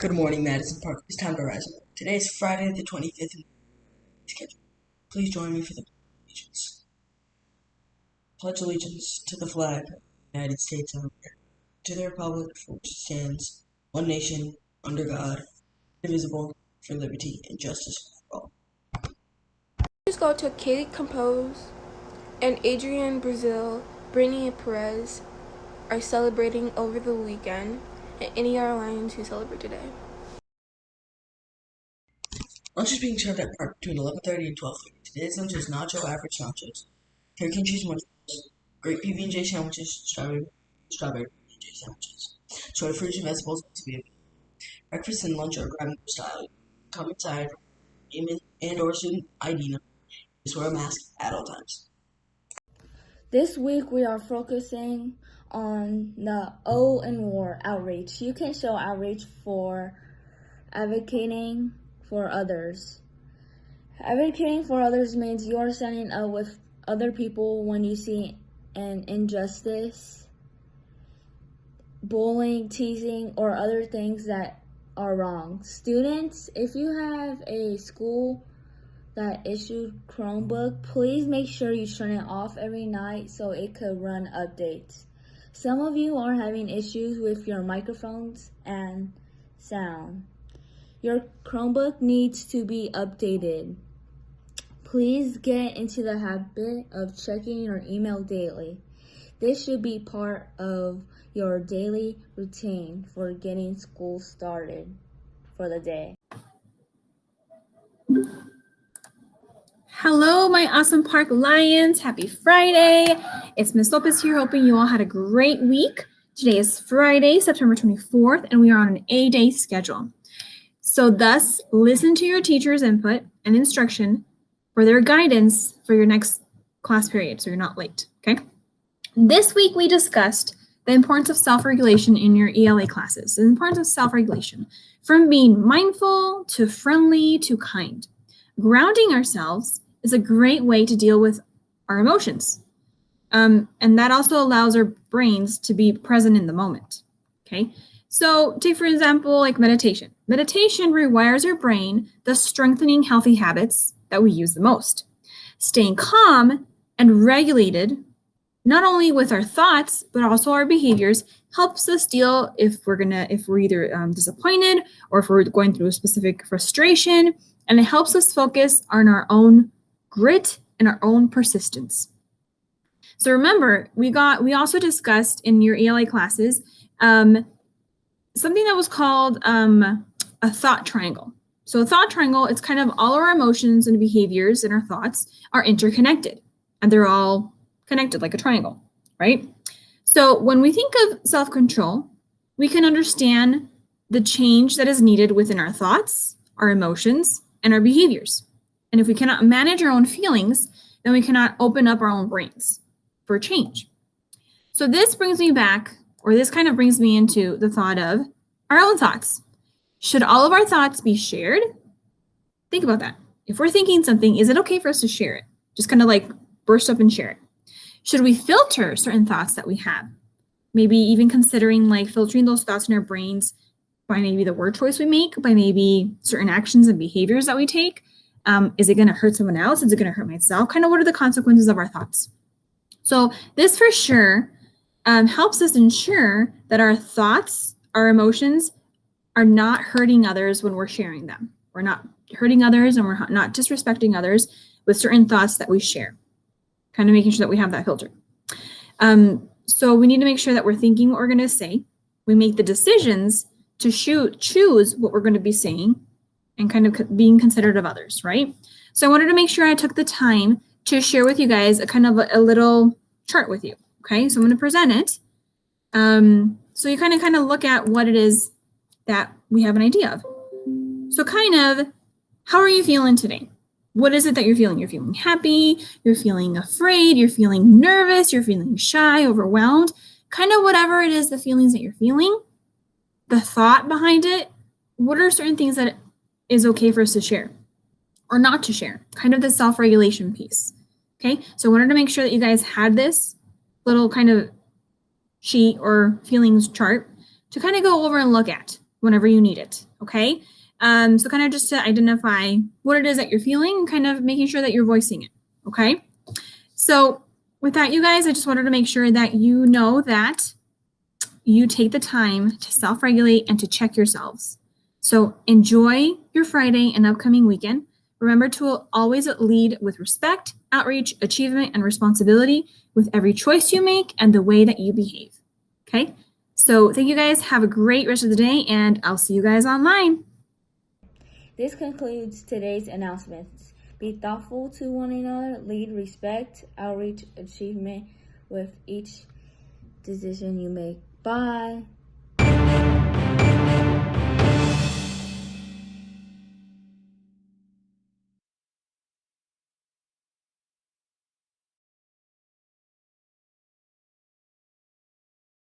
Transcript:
Good morning, Madison Park. It's time to rise. Today is Friday the 25th. Schedule. Please join me for the allegiance. Pledge allegiance to the flag of the United States of America, to the republic for which it stands, one nation, under God, indivisible, for liberty and justice for all. Please go to Katie Compose and Adrian Brazil, Brittany Perez are celebrating over the weekend, and any airlines who celebrate today. Lunch is being served at Park between 11:30 and 12:30. Today's lunch is nacho average nachos, turkey and cheese munchies, great PB&J sandwiches, strawberry PB&J sandwiches, soy fruits and vegetables to be available. Breakfast and lunch are grab style. Come inside, name and/or student ID number. Please wear a mask at all times. This week we are focusing on the O in war, outreach. You can show outreach for advocating for others. Advocating for others means you are standing up with other people when you see an injustice, bullying, teasing, or other things that are wrong. Students, if you have a school that issued Chromebook, please make sure you turn it off every night so it could run updates. Some of you are having issues with your microphones and sound. Your Chromebook needs to be updated. Please get into the habit of checking your email daily. This should be part of your daily routine for getting school started for the day. Hello, my awesome Park Lions. Happy Friday. It's Ms. Lopez here, hoping you all had a great week. Today is Friday, September 24th, and we are on an A-day schedule. So thus, listen to your teacher's input and instruction for their guidance for your next class period, so you're not late, okay? This week, we discussed the importance of self-regulation in your ELA classes, the importance of self-regulation, from being mindful to friendly to kind. Grounding ourselves is a great way to deal with our emotions. And that also allows our brains to be present in the moment, okay? So take, for example, like meditation. Meditation rewires our brain, thus strengthening healthy habits that we use the most. Staying calm and regulated, not only with our thoughts, but also our behaviors, helps us deal if we're either disappointed or if we're going through a specific frustration, and it helps us focus on our own grit and our own persistence. So remember, we also discussed in your ELA classes something that was called a thought triangle. So a thought triangle, it's kind of all our emotions and behaviors and our thoughts are interconnected, and they're all connected like a triangle, right? So when we think of self-control, we can understand the change that is needed within our thoughts, our emotions, and our behaviors. And if we cannot manage our own feelings, then we cannot open up our own brains for change. So this brings me back, or this kind of brings me into the thought of our own thoughts. Should all of our thoughts be shared? Think about that. If we're thinking something, is it okay for us to share it? Just kind of like burst up and share it. Should we filter certain thoughts that we have? Maybe even considering like filtering those thoughts in our brains by maybe the word choice we make, by maybe certain actions and behaviors that we take. Is it going to hurt someone else? Is it going to hurt myself? Kind of what are the consequences of our thoughts? So this for sure helps us ensure that our thoughts, our emotions are not hurting others when we're sharing them. We're not hurting others and we're not disrespecting others with certain thoughts that we share. Kind of making sure that we have that filter. So we need to make sure that we're thinking what we're going to say. We make the decisions to choose what we're going to be saying and kind of being considerate of others, right? So I wanted to make sure I took the time to share with you guys a little chart with you, okay? So I'm going to present it. So you kind of look at what it is that we have an idea of. So kind of, how are you feeling today? What is it that you're feeling? You're feeling happy, you're feeling afraid, you're feeling nervous, you're feeling shy, overwhelmed, kind of whatever it is, the feelings that you're feeling, the thought behind it. What are certain things that is okay for us to share or not to share? Kind of the self-regulation piece. Okay, so I wanted to make sure that you guys had this little kind of sheet or feelings chart to kind of go over and look at whenever you need it. Okay. So kind of just to identify what it is that you're feeling, kind of making sure that you're voicing it. Okay. So with that, you guys, I just wanted to make sure that you know that you take the time to self-regulate and to check yourselves. So enjoy your Friday and upcoming weekend. Remember to always lead with respect, outreach, achievement, and responsibility with every choice you make and the way that you behave. Okay? So thank you guys. Have a great rest of the day, and I'll see you guys online. This concludes today's announcements. Be thoughtful to one another, lead respect, outreach, achievement with each decision you make. Bye.